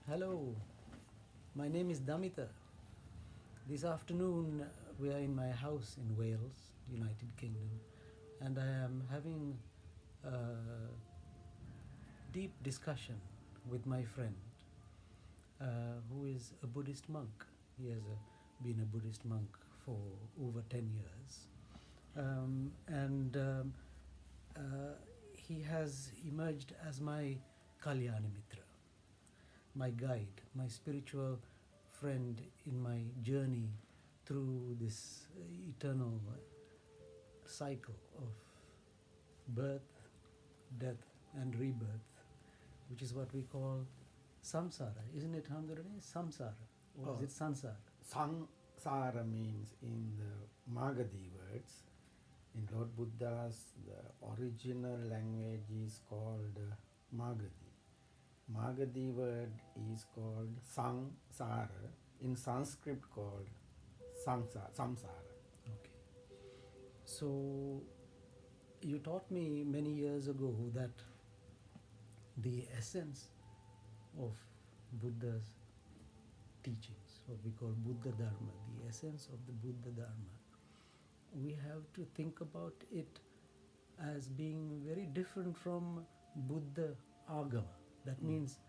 Hello, my name is Damita. This afternoon we are in my house in Wales, United Kingdom, and I am having a deep discussion with my friend who is a Buddhist monk. He has been a Buddhist monk for over 10 years. And uh, he has emerged as my Kalyana Mithra, my guide, my spiritual friend in my journey through this eternal cycle of birth, death, and rebirth, which is what we call samsara. Isn't it, Hamdurani? Samsara. Or is it sansara? Samsara means in the Magadhi words. In Lord Buddha's, the original language is called Magadhi. Magadhi word is called Sangsara. In Sanskrit called Samsara. Okay. So you taught me many years ago that the essence of Buddha's teachings, what we call Buddha Dharma, the essence of the Buddha Dharma, we have to think about it as being very different from Buddha Agama. That means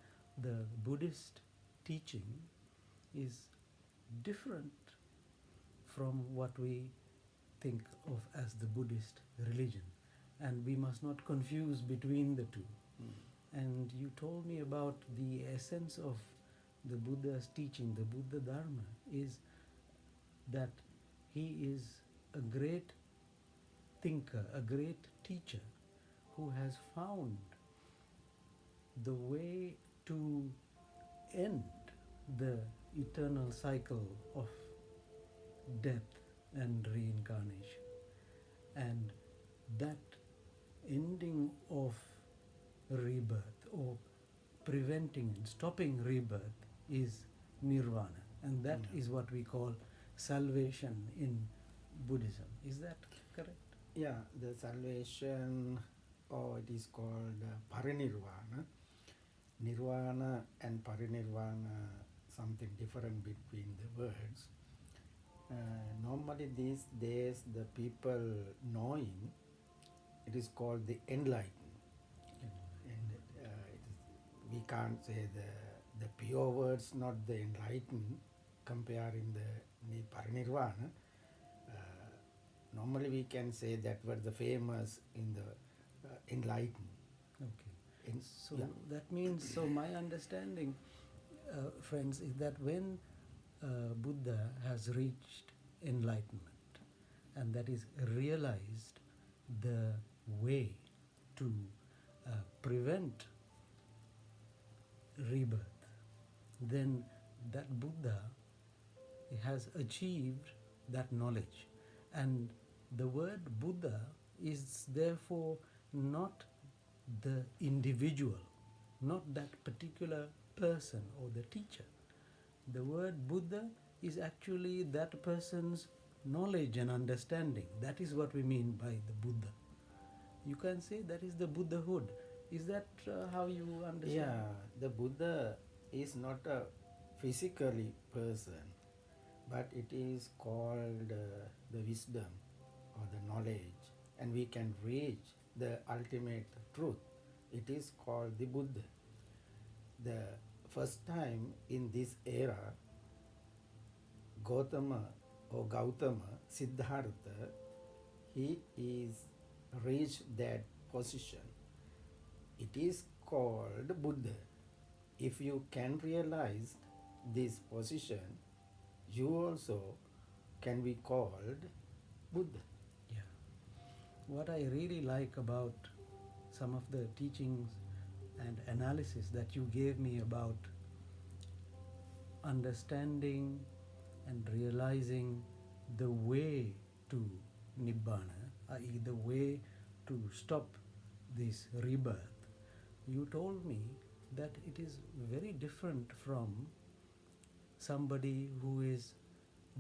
the Buddhist teaching is different from what we think of as the Buddhist religion, and we must not confuse between the two. And you told me about the essence of the Buddha's teaching, the Buddha Dharma, is that he is a great thinker, a great teacher who has found the way to end the eternal cycle of death and reincarnation. And that ending of rebirth, or preventing and stopping rebirth, is nirvana. And that is what we call salvation in Buddhism. Is that correct? Yeah, the salvation, or it is called parinirvana. Nirvana and parinirvana, something different between the words. Normally these days the people knowing, it is called the enlightened. And we can't say the pure words, not the enlightened, comparing the parinirvana. Normally we can say that were the famous in the enlightened. Okay. So that means, so my understanding, friends, is that when Buddha has reached enlightenment, and that is realized the way to prevent rebirth, then that Buddha has achieved that knowledge. And the word Buddha is therefore not the individual, not that particular person or the teacher. The word Buddha is actually that person's knowledge and understanding. That is what we mean by the Buddha. You can say that is the Buddhahood. Is that how you understand? Yeah, the Buddha is not a physically person, but it is called the wisdom or the knowledge, and we can reach the ultimate truth. It is called the Buddha. The first time in this era, Gautama Siddhartha, he is reached that position. It is called Buddha. If you can realize this position, you also can be called Buddha. Yeah. What I really like about some of the teachings and analysis that you gave me about understanding and realizing the way to Nibbana, i.e., the way to stop this rebirth, you told me that it is very different from somebody who is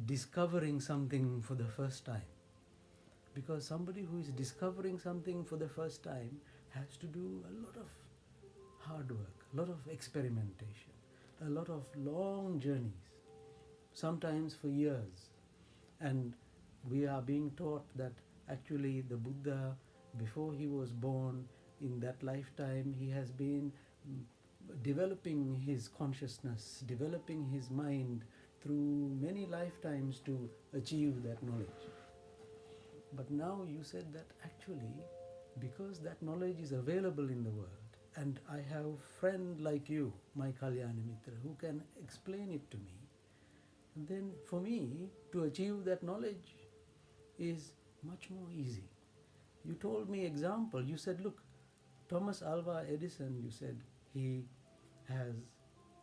discovering something for the first time. Because somebody who is discovering something for the first time has to do a lot of hard work, a lot of experimentation, a lot of long journeys, sometimes for years. And we are being taught that actually the Buddha, before he was born, in that lifetime, he has been developing his consciousness, developing his mind through many lifetimes to achieve that knowledge. But now you said that actually, because that knowledge is available in the world, and I have a friend like you, my Kalyana Mithra, who can explain it to me, then for me to achieve that knowledge is much more easy. You told me example. You said, look, Thomas Alva Edison, you said he has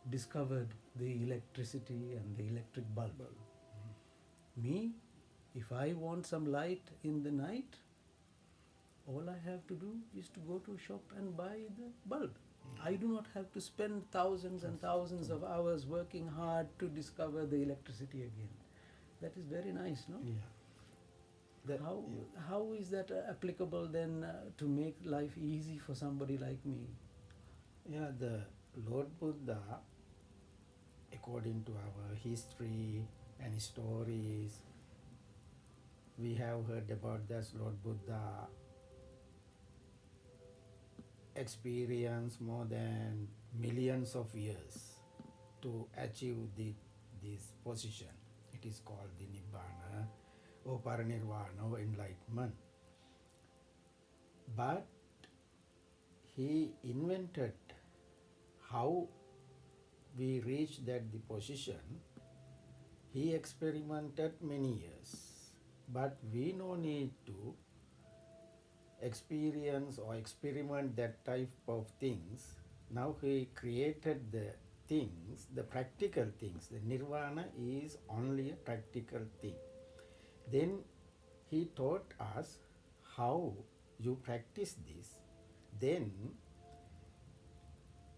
discovered the electricity and the electric bulb. Me, if I want some light in the night, all I have to do is to go to a shop and buy the bulb. I do not have to spend thousands and thousands of hours working hard to discover the electricity again. That is very nice, no? Yeah. How is that applicable then to make life easy for somebody like me? Yeah, the Lord Buddha, according to our history and stories, we have heard about that Lord Buddha experience more than millions of years to achieve this position. It is called the Nibbana or Parinirvana or enlightenment. But he invented how we reach that the position. He experimented many years, but we no need to experience or experiment that type of things. Now he created the things, the practical things. The nirvana is only a practical thing. Then he taught us how you practice this. Then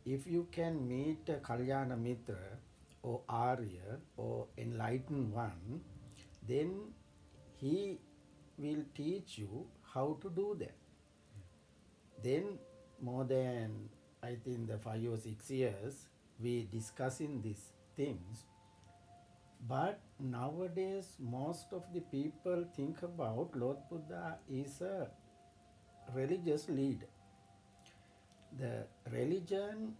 if you can meet a Kalyana Mithra or Arya or enlightened one, then he will teach you how to do that. Then more than, I think, the 5 or 6 years, we discussing these things. But nowadays, most of the people think about Lord Buddha is a religious leader. The religion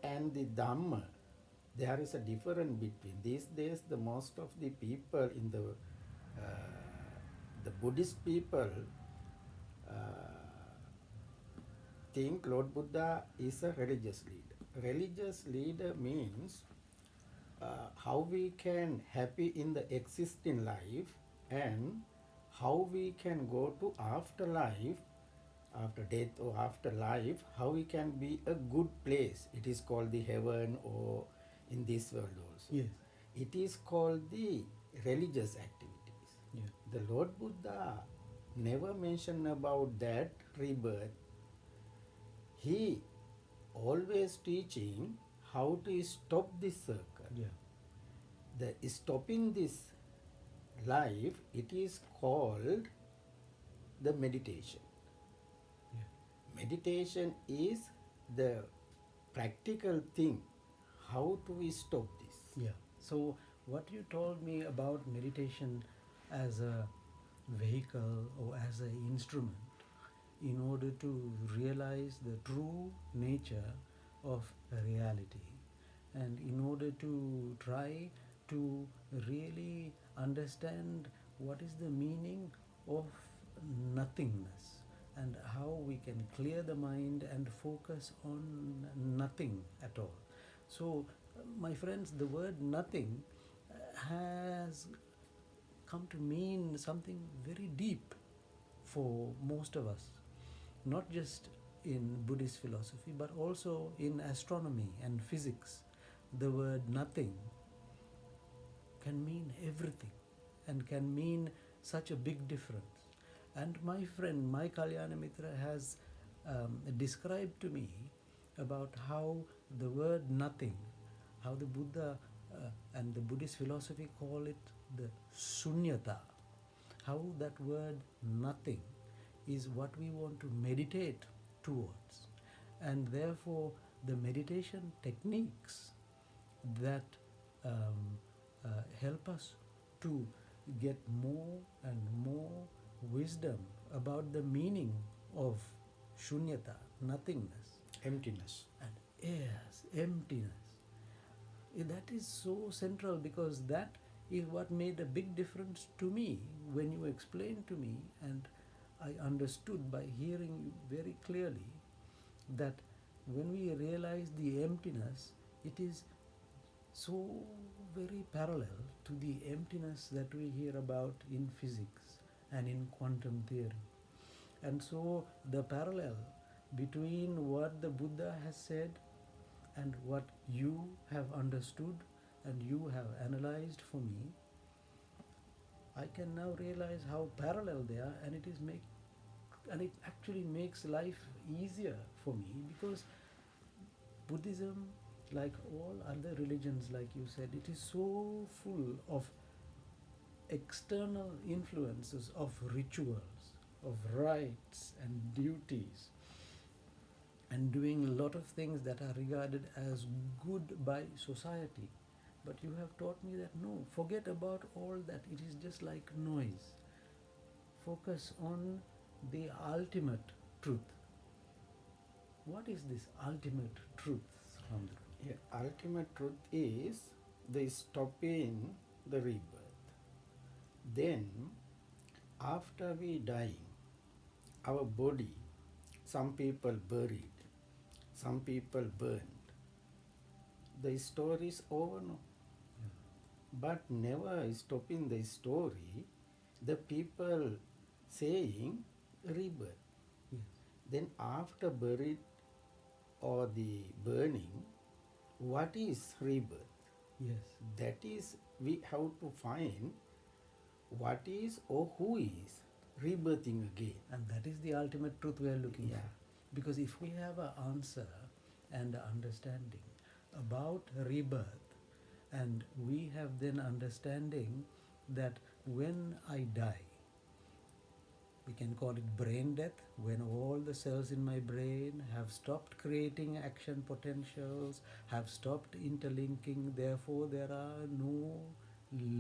and the Dhamma, there is a difference between. These days, the most of the people in the Buddhist people think Lord Buddha is a religious leader. Religious leader means how we can happy in the existing life and how we can go to afterlife, after death or after life, how we can be a good place. It is called the heaven or in this world also. Yes. It is called the religious activities. Yeah. The Lord Buddha never mentioned about that rebirth. He always teaching how to stop this circle. Yeah. The stopping this life, it is called the meditation. Yeah. Meditation is the practical thing. How do we stop this? Yeah. So what you told me about meditation as a vehicle or as an instrument in order to realize the true nature of reality, and in order to try to really understand what is the meaning of nothingness and how we can clear the mind and focus on nothing at all. So, my friends, the word nothing has come to mean something very deep for most of us, not just in Buddhist philosophy but also in astronomy and physics. The word nothing can mean everything and can mean such a big difference. And my friend, my Kalyana Mithra, has described to me about how the word nothing, how the Buddha and the Buddhist philosophy call it the sunyata, how that word nothing is what we want to meditate towards. And therefore, the meditation techniques that um, help us to get more and more wisdom about the meaning of shunyata, nothingness, Emptiness. and yes, emptiness. That is so central, because that is what made a big difference to me when you explained to me, and I understood by hearing you very clearly that when we realize the emptiness, it is so very parallel to the emptiness that we hear about in physics and in quantum theory. And so the parallel between what the Buddha has said and what you have understood and you have analyzed for me, I can now realize how parallel they are, and it actually makes life easier for me, because Buddhism, like all other religions, like you said, it is so full of external influences, of rituals, of rites and duties, and doing a lot of things that are regarded as good by society. But you have taught me that no, forget about all that, it is just like noise. Focus on the ultimate truth. What is this ultimate truth, Ramdru? Yeah, ultimate truth is the stopping the rebirth. Then, after we die, our body, some people buried, some people burned. The story is over now. But never stopping the story, the people saying rebirth. Yes. Then after buried or the burning, what is rebirth? Yes. That is, we have to find what is or who is rebirthing again. And that is the ultimate truth we are looking Yeah. for. Because if we have an answer and a understanding about rebirth, and we have then understanding that when I die, we can call it brain death, when all the cells in my brain have stopped creating action potentials, have stopped interlinking, therefore there are no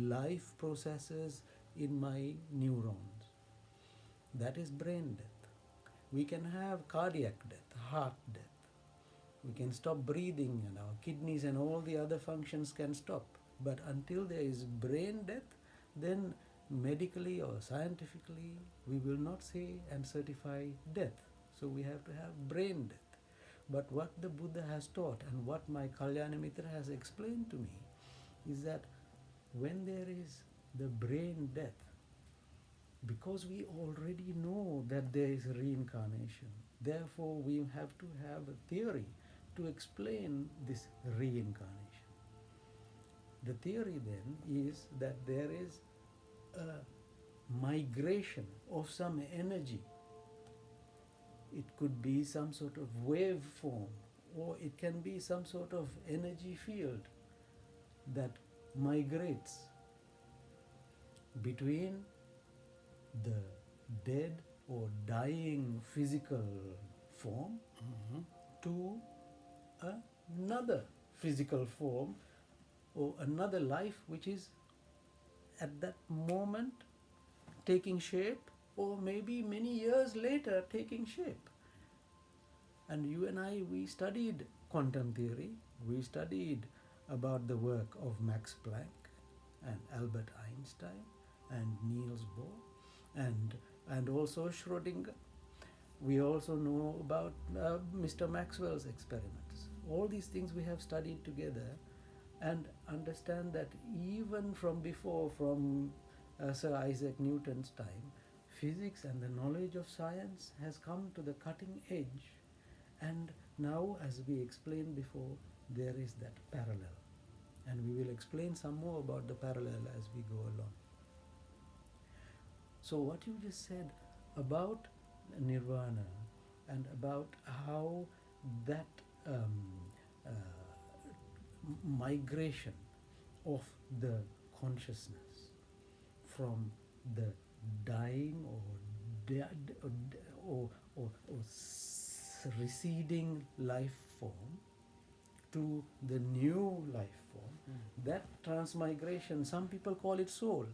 life processes in my neurons. That is brain death. We can have cardiac death, heart death. We can stop breathing, and our kidneys and all the other functions can stop. But until there is brain death, then medically or scientifically, we will not say and certify death. So we have to have brain death. But what the Buddha has taught and what my Kalyana Mithra has explained to me is that when there is the brain death, because we already know that there is reincarnation, therefore we have to have a theory to explain this reincarnation. The theory then is that there is a migration of some energy. It could be some sort of wave form, or it can be some sort of energy field that migrates between the dead or dying physical form to another physical form or another life which is at that moment taking shape, or maybe many years later taking shape. And you and I, we studied quantum theory, we studied about the work of Max Planck and Albert Einstein and Niels Bohr and also Schrödinger. We also know about Mr. Maxwell's experiments. All these things we have studied together, and understand that even from before, from Sir Isaac Newton's time, physics and the knowledge of science has come to the cutting edge. And now, as we explained before, there is that parallel. And we will explain some more about the parallel as we go along. So what you just said about nirvana and about how that migration of the consciousness from the dying or dead or receding life form to the new life form. That transmigration, some people call it soul,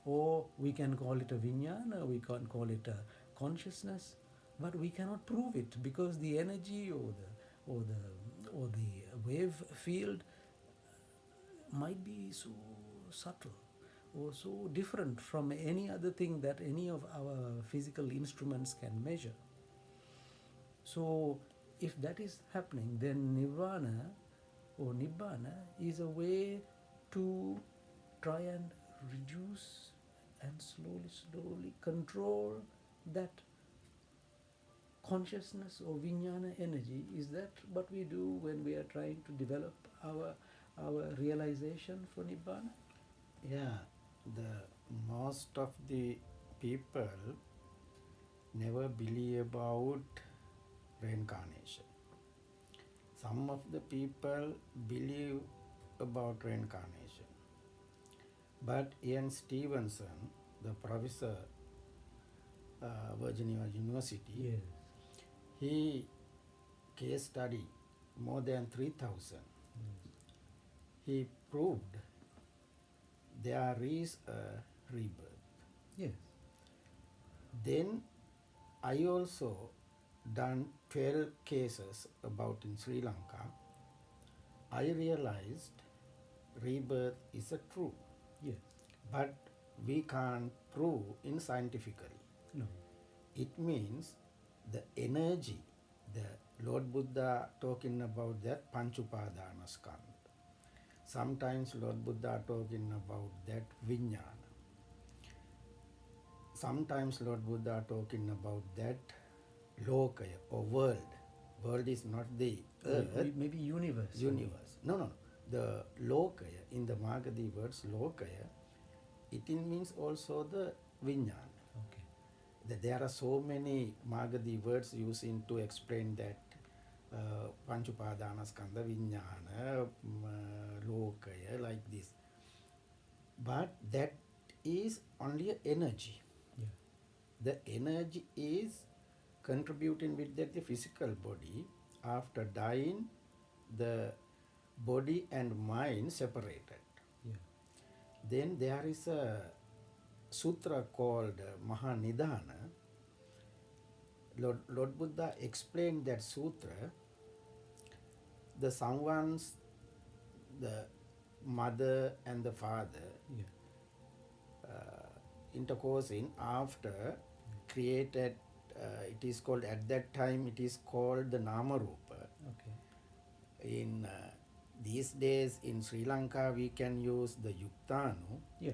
or we can call it a vijnana, we can call it a consciousness, but we cannot prove it because the energy or the wave field might be so subtle or so different from any other thing that any of our physical instruments can measure. So if that is happening, then nirvana or nibbana is a way to try and reduce and slowly control that consciousness or vijnana energy. Is that what we do when we are trying to develop our realization for nibbana? Yeah, the most of the people never believe about reincarnation. Some of the people believe about reincarnation. But Ian Stevenson, the professor, Virginia University, Yes. he case study more than 3,000. He proved there is a rebirth. Yes. Then I also done 12 cases about in Sri Lanka. I realized rebirth is a true, Yes. but we can't prove in scientifically. No. It means the energy, the Lord Buddha talking about that Panchupadana skandha. Sometimes Lord Buddha talking about that vijnana. Sometimes Lord Buddha talking about that lokaya or world. World is not the earth. Maybe universe. Universe. No. The lokaya, in the Magadhi words lokaya, it means also the vijnana. Okay. There are so many Magadhi words using to explain that Panchupadana skandha, vijnana, lokaya, like this. But that is only a energy. Yeah. The energy is contributing with that the physical body. After dying, the body and mind separated. Yeah. Then there is a sutra called Mahanidhana. Lord Buddha explained that sutra. The mother and the father Yeah. intercoursing after created, it is called, at that time it is called the Nama Rupa. Okay. In these days in Sri Lanka we can use the Yuktanu. Yeah.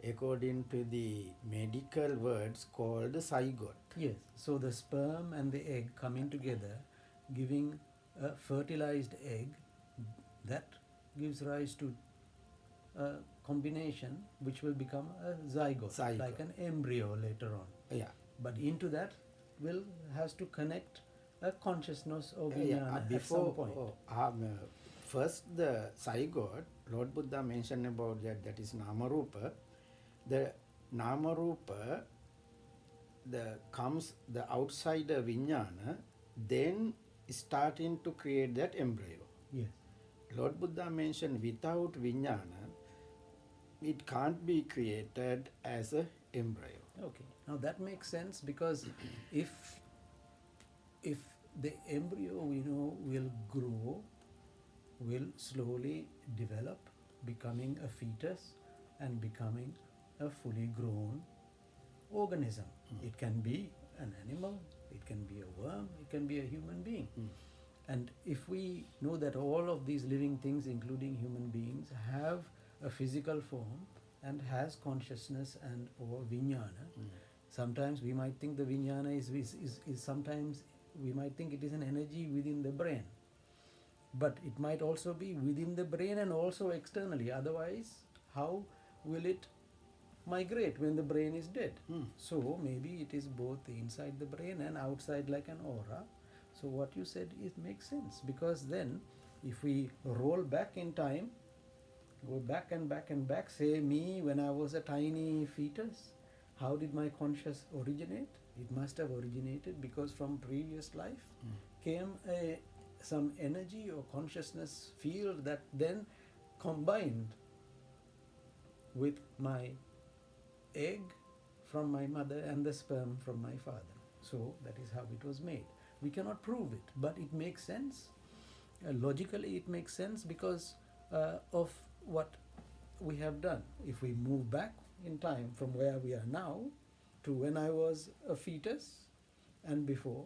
According to the medical words called zygote. Yes. So the sperm and the egg coming together, giving a fertilized egg, that gives rise to a combination which will become a zygote, like an embryo later on. Yeah. But into that has to connect a consciousness of vijnana at some point. First the zygote, Lord Buddha mentioned about that is Nama Rupa. The Nama Rupa comes the outsider vijnana, then starting to create that embryo. Yes. Lord Buddha mentioned without vijnana, it can't be created as a embryo. Okay. Now that makes sense, because if the embryo will grow, will slowly develop, becoming a fetus and becoming a fully grown organism. It can be an animal, it can be a worm, it can be a human being. And if we know that all of these living things, including human beings, have a physical form and has consciousness and or vijnana, sometimes we might think the vijnana is sometimes we might think it is an energy within the brain. But it might also be within the brain and also externally. Otherwise, how will it migrate when the brain is dead? So maybe it is both inside the brain and outside, like an aura. So what you said, it makes sense, because then if we roll back in time, go back and back and back, say me when I was a tiny fetus, how did my conscious originate? It must have originated because from previous life came a some energy or consciousness field that then combined with my egg from my mother and the sperm from my father. So that is how it was made. We cannot prove it, but it makes sense. Logically, it makes sense because of what we have done. If we move back in time from where we are now to when I was a fetus and before,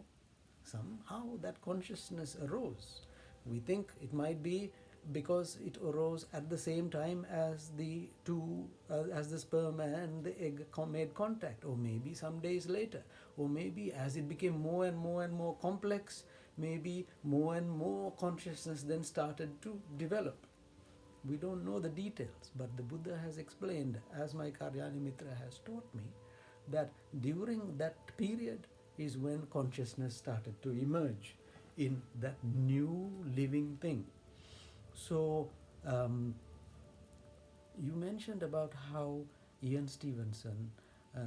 somehow that consciousness arose. We think it might be because it arose at the same time as the as the sperm and the egg made contact, or maybe some days later, or maybe as it became more and more and more complex, maybe more and more consciousness then started to develop. We don't know the details, but the Buddha has explained, as my Kalyana Mithra has taught me, that during that period is when consciousness started to emerge in that new living thing. So you mentioned about how Ian Stevenson,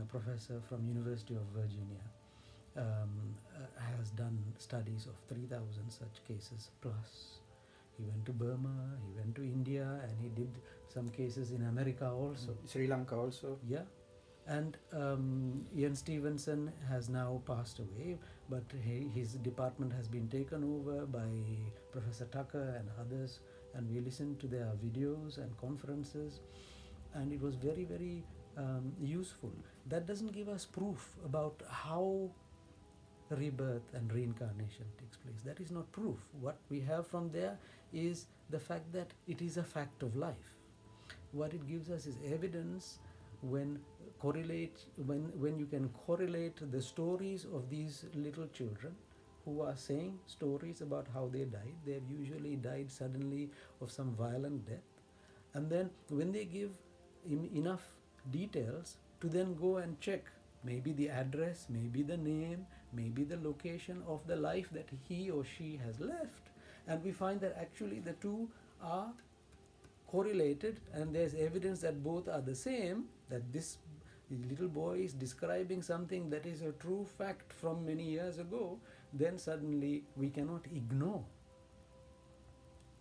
professor from University of Virginia, has done studies of 3,000 such cases plus. He went to Burma, he went to India, and he did some cases in America also. Sri Lanka also. Yeah. And Ian Stevenson has now passed away, but his department has been taken over by Professor Tucker and others, and we listened to their videos and conferences, and it was very, very useful. That doesn't give us proof about how rebirth and reincarnation takes place. That is not proof. What we have from there is the fact that it is a fact of life. What it gives us is evidence when you can correlate the stories of these little children who are saying stories about how they died. They've usually died suddenly of some violent death, and then when they give enough details to then go and check maybe the address, maybe the name, maybe the location of the life that he or she has left, and we find that actually the two are correlated, and there's evidence that both are the same, that this little boy is describing something that is a true fact from many years ago, then suddenly we cannot ignore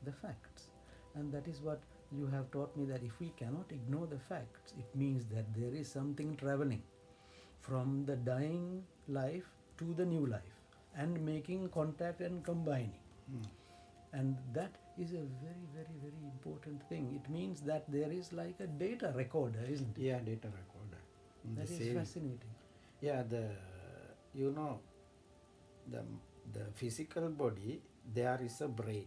the facts. And that is what you have taught me, that if we cannot ignore the facts, it means that there is something traveling from the dying life to the new life and making contact and combining. And that is a very, very, very important thing. It means that there is like a data recorder, isn't it? Yeah, data recorder. That is fascinating. Yeah, the physical body, there is a brain,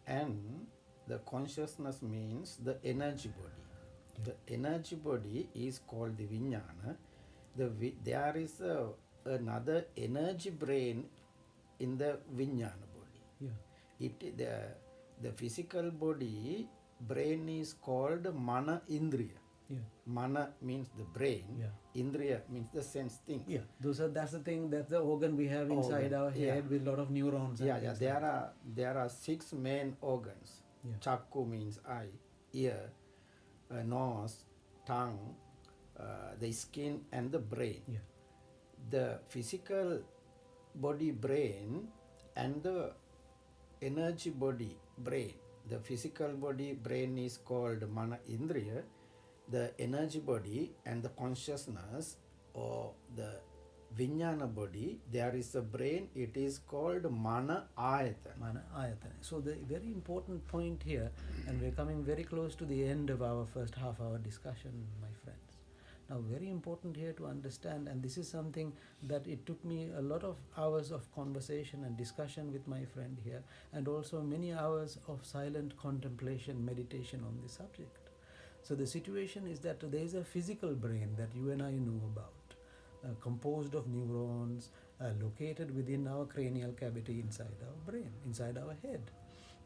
and the consciousness means the energy body. The energy body is called the vijnana. There is another energy brain in the vijnana body. Yeah. The physical body brain is called mana indriya. Yeah. Mana means the brain. Yeah. Indriya means the sense thing. Yeah. That's the thing. That's the organ we have inside our head with a lot of neurons. Yeah. There are 6 main organs. Yeah. Chakku means eye, ear, nose, tongue, the skin, and the brain. Yeah. The physical body brain and the energy body brain. The physical body brain is called mana indriya. The energy body and the consciousness, or the vijnana body, there is a brain, it is called mana ayatana. Mana ayatana. So the very important point here, and we're coming very close to the end of our first half-hour discussion, my friends. Now, very important here to understand, and this is something that it took me a lot of hours of conversation and discussion with my friend here, and also many hours of silent contemplation, meditation on this subject. So the situation is that there is a physical brain that you and I know about, composed of neurons, located within our cranial cavity inside our brain, inside our head.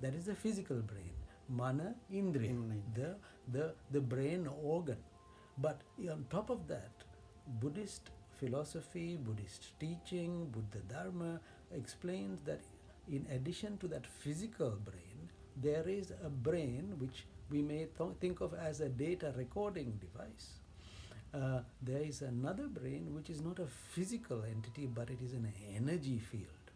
That is the physical brain, mana indriya, the brain organ. But on top of that, Buddhist philosophy, Buddhist teaching, Buddha Dharma explains that in addition to that physical brain, there is a brain which we may think of as a data recording device. There is another brain which is not a physical entity, but it is an energy field.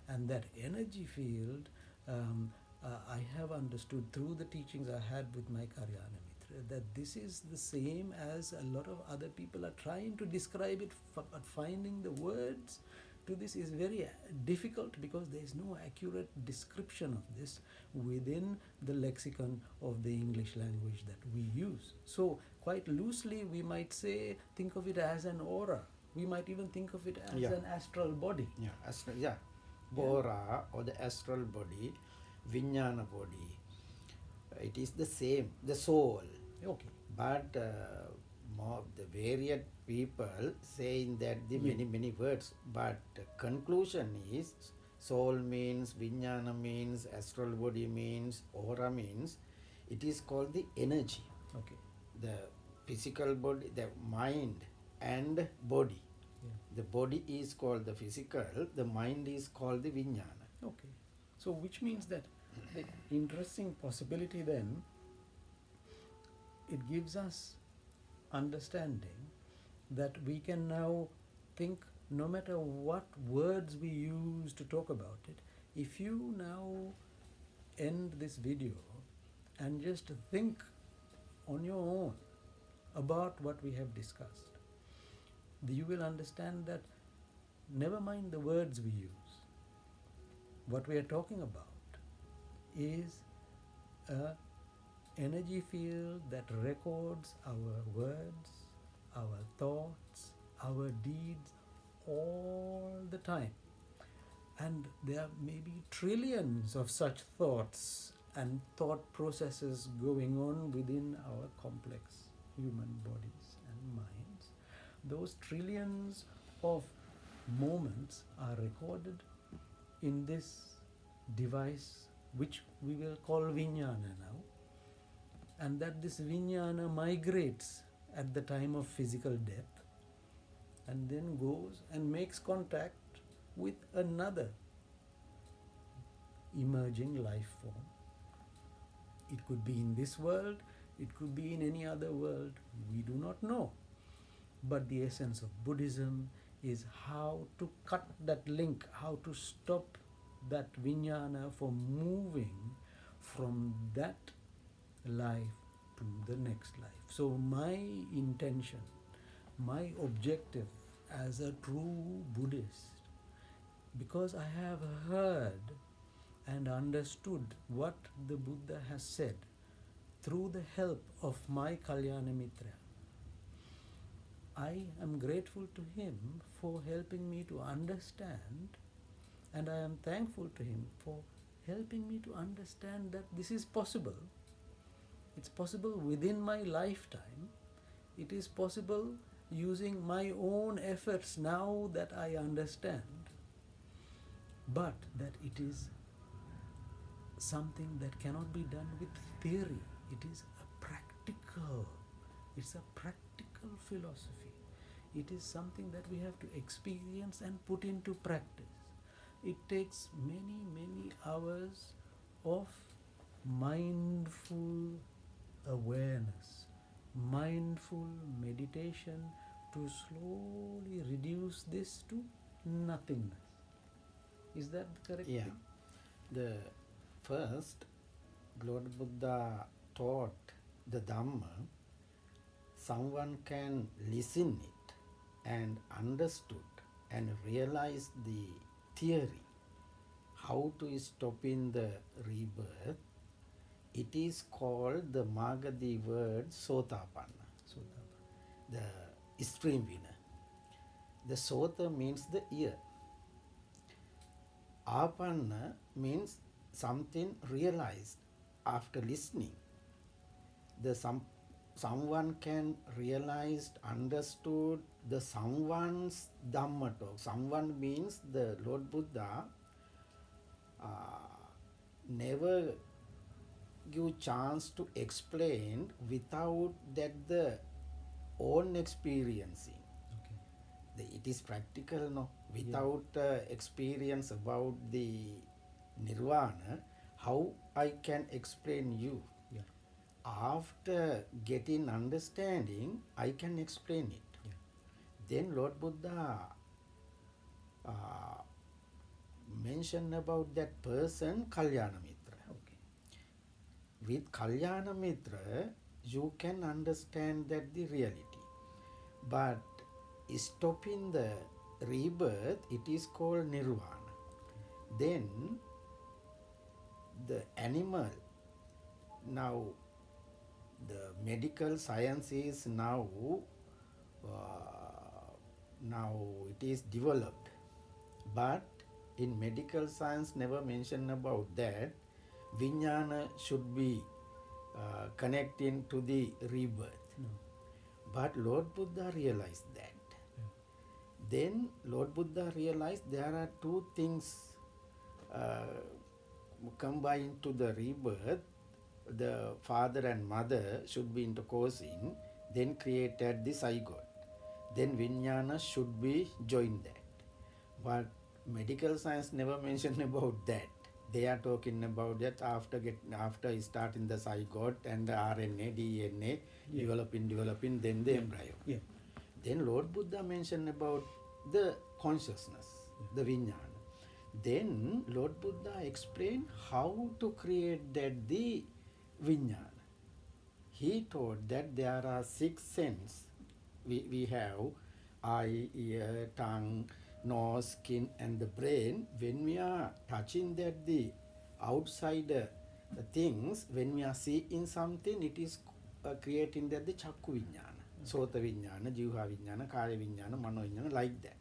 And that energy field, I have understood through the teachings I had with my Kalyana Mithra, that this is the same as a lot of other people are trying to describe it, but finding the words to this is very difficult, because there is no accurate description of this within the lexicon of the English language that we use. So quite loosely we might say, think of it as an aura. We might even think of it as Yeah. an astral body. Yeah. Aura or the astral body, Vijnana body, it is the same, the soul. Okay. But more the varied people saying that the Yeah. many words, but conclusion is soul means, Vijnana means, astral body means, aura means, it is called the energy. Okay. The physical body, the mind and body. Yeah. The body is called the physical, the mind is called the Vijnana. Okay. So which means that the interesting possibility then, it gives us understanding that we can now think, no matter what words we use to talk about it, if you now end this video and just think on your own about what we have discussed, you will understand that never mind the words we use, what we are talking about is a energy field that records our words, our thoughts, our deeds all the time. And there may be trillions of such thoughts and thought processes going on within our complex human bodies and minds. Those trillions of moments are recorded in this device, which we will call Vijnana now, and that this Vijnana migrates at the time of physical death and then goes and makes contact with another emerging life form. It could be in this world, it could be in any other world, we do not know. But the essence of Buddhism is how to cut that link, how to stop that Vijnana from moving from that life to the next life. So my intention, my objective as a true Buddhist, because I have heard and understood what the Buddha has said through the help of my Kalyana Mithra, I am grateful to him for helping me to understand, and I am thankful to him for helping me to understand that this is possible. It's possible within my lifetime. It is possible using my own efforts now that I understand. But that it is something that cannot be done with theory. It is a practical. It's a practical philosophy. It is something that we have to experience and put into practice. It takes many hours of mindful awareness, mindful meditation to slowly reduce this to nothingness. Is that the correct Yeah. thing? The first, Lord Buddha taught the Dhamma, someone can listen it and understood and realize the theory, how to stop in the rebirth. It is called the Magadi word Sotapanna, So the extreme winner. The Sota means the ear. Apanna means something realized after listening. The someone can realize, understood the someone's Dhamma talk. Someone means the Lord Buddha never give chance to explain without that the own experiencing. okay. It is practical, no? Without experience about the nirvana, how I can explain you? Yeah. After getting understanding, I can explain it. Yeah. Then Lord Buddha mention about that person Kalyana Mithra. Okay. With Kalyana Mithra, you can understand that the reality. But stopping the rebirth, it is called nirvana. Then the animal, now the medical science is now it is developed, but in medical science never mention about that vijnana should be connecting to the rebirth. No. But Lord Buddha realized that. Then Lord Buddha realized there are two things combined to the rebirth. The father and mother should be intercoursing, then created the zygote. Then vijnana should be joined that. But medical science never mentioned about that. They are talking about that after starting the zygote and the RNA, DNA developing, then the embryo. Yeah. Then Lord Buddha mentioned about the consciousness, the vijnana. Then Lord Buddha explained how to create that the vijnana. He taught that there are 6 senses. We have eye, ear, tongue, nose, skin and the brain. When we are touching that the outside things, when we are seeing something, it is creating that the chakku vijnana, sota vijnana, jiva vijnana, kaya vijnana, mano vijnana, like that.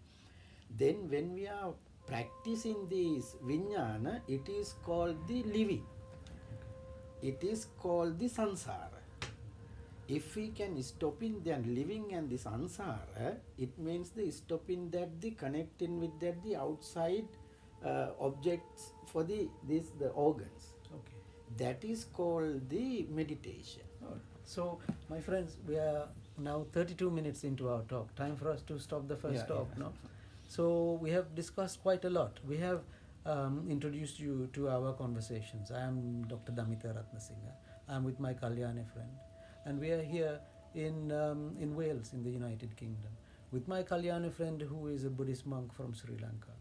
Then when we are practicing this vijnana, it is called the living. It is called the sansara. If we can stop in the living and the sansara, it means the stopping that the connecting with that the outside objects for the organs. Okay. That is called the meditation. So, my friends, we are now 32 minutes into our talk. Time for us to stop the first talk, no? So, we have discussed quite a lot. We have introduced you to our conversations. I am Dr. Damita Ratnasinghe. I am with my Kalyana friend. And we are here in Wales, in the United Kingdom, with my Kalyana friend who is a Buddhist monk from Sri Lanka.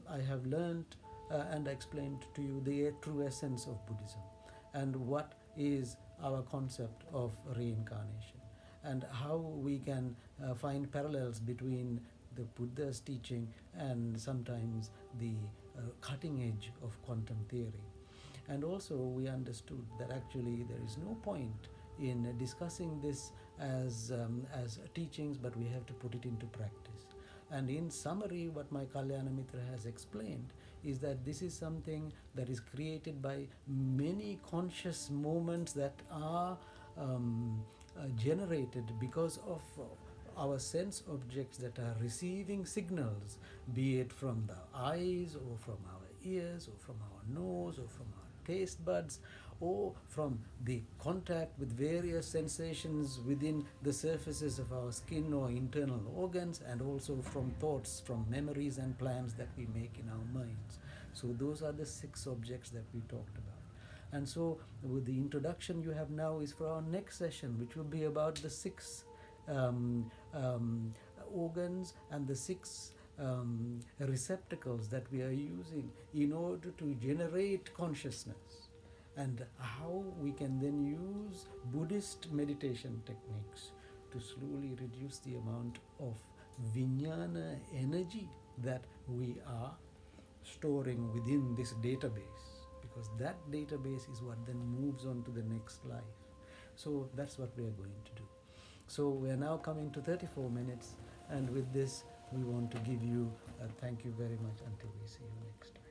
I have learned and explained to you the true essence of Buddhism and what is our concept of reincarnation and how we can find parallels between the Buddha's teaching and sometimes the cutting edge of quantum theory. And also we understood that actually there is no point in discussing this as teachings, but we have to put it into practice. And in summary, what my Kalyana Mithra has explained is that this is something that is created by many conscious moments that are generated because of our sense objects that are receiving signals, be it from the eyes or from our ears or from our nose or from our taste buds or from the contact with various sensations within the surfaces of our skin or internal organs, and also from thoughts, from memories and plans that we make in our minds. So those are the 6 objects that we talked about. And so with the introduction you have now is for our next session, which will be about the 6 organs and the 6 receptacles that we are using in order to generate consciousness, and how we can then use Buddhist meditation techniques to slowly reduce the amount of vijnana energy that we are storing within this database, because that database is what then moves on to the next life. So that's what we are going to do. So we are now coming to 34 minutes, and with this we want to give you a thank you very much until we see you next time.